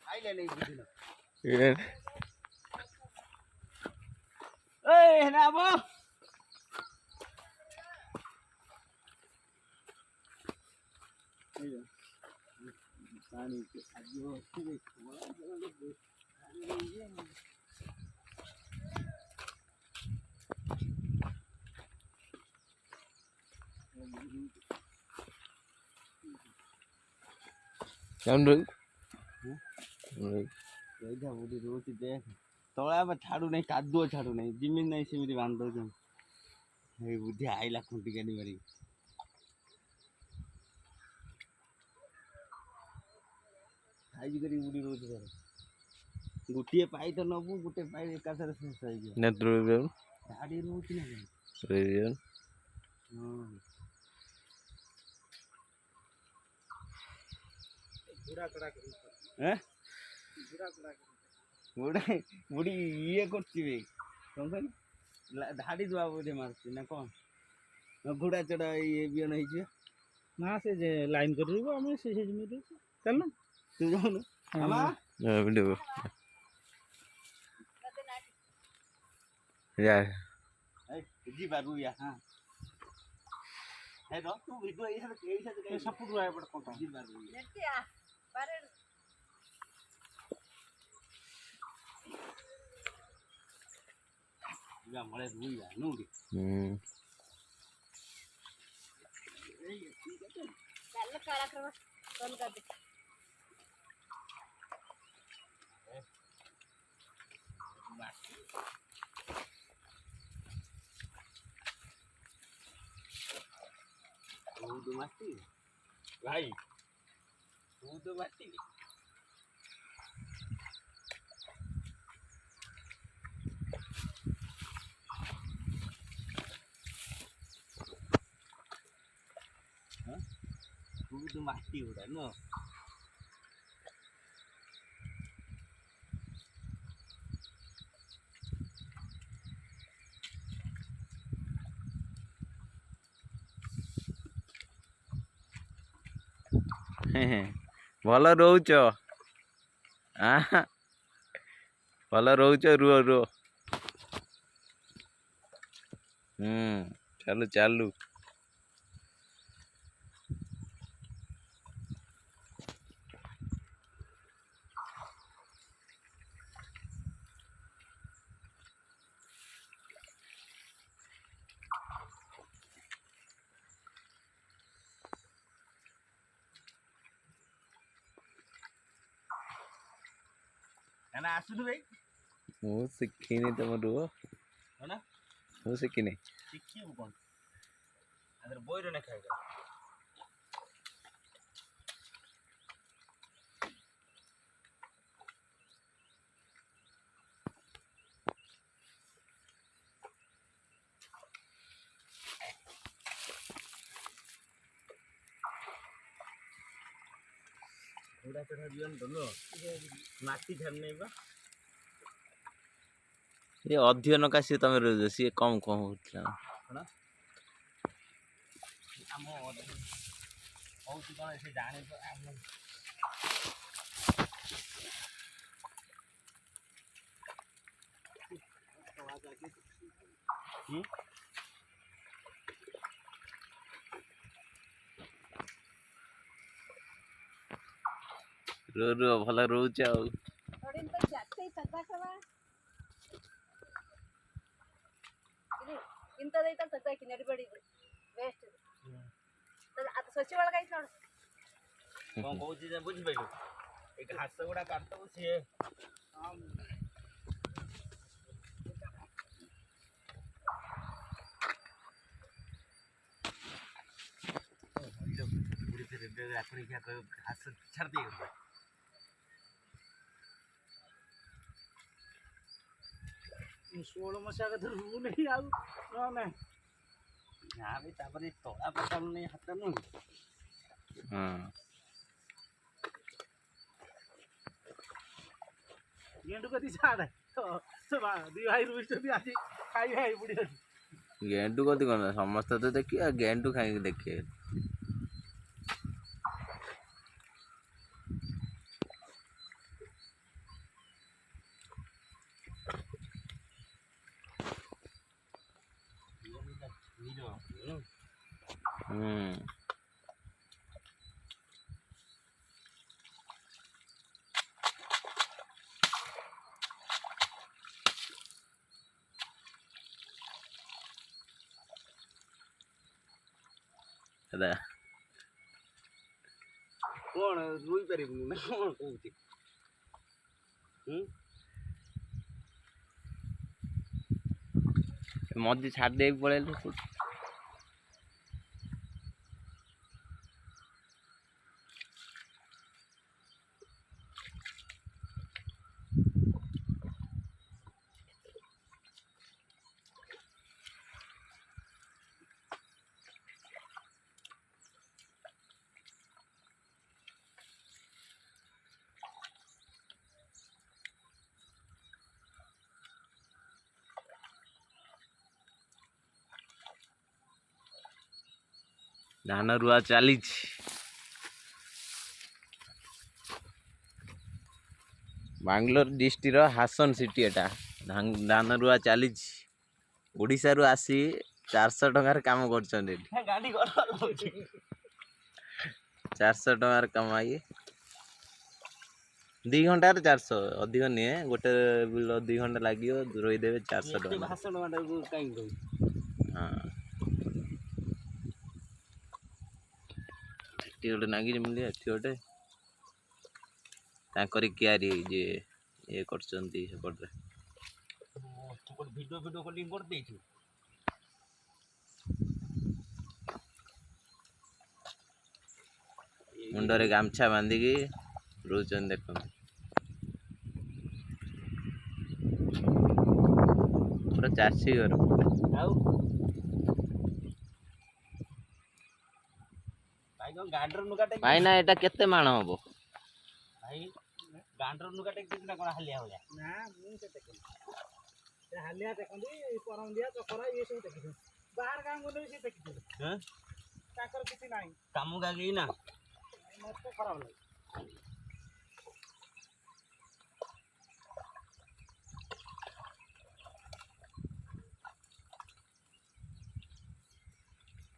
आइले नहीं बुझिन ये ए ना अब पानी के आजो ठीक हम लोग ଏଇଟା ବୁଢ଼ୀ ରହୁଛି ଦେଖ ତଳେ ଆମେ ଛାଡ଼ୁ ନାହିଁ କାଦୁଅ ଛାଡ଼ୁ ନାହିଁ ଯେମିତି ନାହିଁ ସେମିତି ବାନ୍ଧି ଦେଉଛନ୍ତି ଏଇ ବୁଦ୍ଧି ଆଇଲା ଖୁଣ୍ଟି କାଟି ମାରି ସାଇଜ କରି ବୁଢ଼ୀ ରହୁଛି ଘରେ ଗୋଟିଏ ପାଇ ତ ନେବୁ ଗୋଟେ ପାଇ ଏକାଥରେ ଶେଷ ହେଇଯିବ नेत्रु ଧାଡ଼ି ରହୁଛି ନା रेडियन ହଁ ବୁଢ଼ା କଡ଼ା ବୁଢ଼ା ବୁଢ଼ୀ ଇଏ କରୁଛି ବେ କ'ଣ କହିଲି ଧାଡ଼ି ଦେବା ବୋଧେ ମାରୁଛି ନା କ'ଣ ଘୋଡ଼ା ଚଢ଼ା ଇଏ ବିହନ ହେଇଛି ନା ସେ ଯେ ଲାଇନ୍ କରିବ ଆମେ ସେ ଯେମିତି ଚାଲ ତୁ ଯାଉନୁ ମାମା वीडियो यार ଯିବା ରୁୟା ହଁ ହେ ର ତୁ ଭିଡ଼ିଓ ଏଇ ସପୁଟୁ ଆଏ ପଟେ କ'ଣ ଯିବା ରୁୟା ଯିବା ମଳେ ରୁୟା ନୁଁକି ବହୁତ ମାଟି ଭାଇ ବହୁତ ମାଟି ବହୁତ ମାଟି ଗୁଡ଼ା ନୁହଁ ଭଲ ରହୁଛ ଭଲ ରହୁଛ ରୁହ ରୁହ ଚାଲୁ ଚାଲୁ ନା ଆସୁନୁ ଭାଇ ମୁଁ ଶିଖିନି ତମ ରୁହ ନା ମୁଁ ଶିଖିନି ଶିଖିବୁ କ'ଣ ଆରେ ବହିରେ ନା ଖାଇବା ଘୋଡ଼ା ଚଢ଼ା ଯିବନି ତ ନୁହଁ ମାଟି ଛାଡ଼ି ନେଇ ବା ये ଅଧିକ ନକା ସିଏ ତମେ ରହୁଛ ସିଏ କମ୍ କମ୍ ହଉଥିଲା କ'ଣ ଆମ ହଉଛି କ'ଣ ସେ ଜାଣିଛ ଆମ ରୁହ ରୁହ ଭଲ ରହୁଛ ଆଉ ಇಂತ ದೈತ ತಗ್ದಾಕಿ ನಡಿಬೇಡಿ ವೇಸ್ಟ್ ಅದು ಸ್ವಚ್ಛ ಒಳಗಾಯ್ತು ನೋಡು କ'ଣ କହୁଛି ଯେ ବୁଝିପାରିଲୁ ଏ ଘାସ ଗୁଡ଼ା କାଟିଦେବୁ ସିଏ ଘାସ ଛାଡ଼ି ଦେଇଗଲା 16 ମସିହା କଥା ରୁ ନାହିଁ ଆଉ ନା ନା ବି ତାପରେ ତଳା ପକାଳୁ ନେଇ ହାତ ନୁହଁ ଗେଣ୍ଡୁ କତି ଛାଡ଼େ ଦି ଭାଇ ରୁଇଛନ୍ତି ଆଜି ଖାଇ ଭାଇ ବୁଢ଼ୀ ଗେଣ୍ଡୁ କତି କ'ଣ ସମସ୍ତେ ତ ଦେଖିବା ଗେଣ୍ଡୁ ଖାଇକି ଦେଖିବେ ସେଟା କ'ଣ ରୋଇ ପାରିବୁନି ନା କ'ଣ କହୁଛି? ମଝି ଛାଡ଼ି ଦେଇକି ପଳେଇଲୁ କୋଉଠି? ଧାନ ରୁଆ ଚାଲିଛି। ବାଙ୍ଗଲୋର ଡିଷ୍ଟ୍ରିକ୍ଟର ହାସନ ସିଟି ଏଟା ଧାନ ରୁଆ ଚାଲିଛି। ଓଡ଼ିଶାରୁ ଆସି 400 ଟଙ୍କାରେ କାମ କରୁଛନ୍ତି ଏଠି। ଗାଡ଼ି ଗଲା 400 ଟଙ୍କାର କାମ ଇଏ 2 ଘଣ୍ଟାରେ 400 ଅଧିକ ନିଏ। ଗୋଟେ ବିଲ 2 ଘଣ୍ଟା ଲାଗିବ ରୋଇଦେବେ 400 ଟଙ୍କା। ଭାଷଣ କାହିଁକି କହିବି? ହଁ ଏଠି ଗୋଟେ ନାଗିଛି ମିଳିଆ ଏଠି ଗୋଟେ ତାଙ୍କରି କିଆରି ଯିଏ ଇଏ କରୁଛନ୍ତି ସେପଟରେ। ତୁ ଗୋଟେ ଭିଡ଼ିଓ କଲିଂ କରିଦେଇଛୁ? ମୁଣ୍ଡରେ ଗାମଛା ବାନ୍ଧିକି ରହୁଛନ୍ତି ଦେଖନ୍ତୁ। ପୁରା ଚାଷୀ ଘର। ଆଉ ଭାଇ କ'ଣ ଗାଣ୍ଡର ନୁଗା ଟେକି? ଭାଇ ନା ଏଟା କେତେ ମାଣ ହବ? ଭାଇ ଗାଣ୍ଡର ନୁଗା ଟେକି ନା କ'ଣ ହାଲିଆ ଭଳିଆ? ନା ମୁଁ ସେ ଟେକେନି। ସେ ହାଲିଆ ଟେକନ୍ତି, କରନ୍ଦିଆ ଚକରା ଇଏ ସବୁ ଟେକିଛନ୍ତି। ବାହାର ଗାଁ ଗଲେ ବି ସେ ଟେକିଛନ୍ତି। ତାଙ୍କର କିଛି ନାହିଁ। କାମ ଗାଗେଇ ନା ମତେ ଖରାପ ଲାଗେ।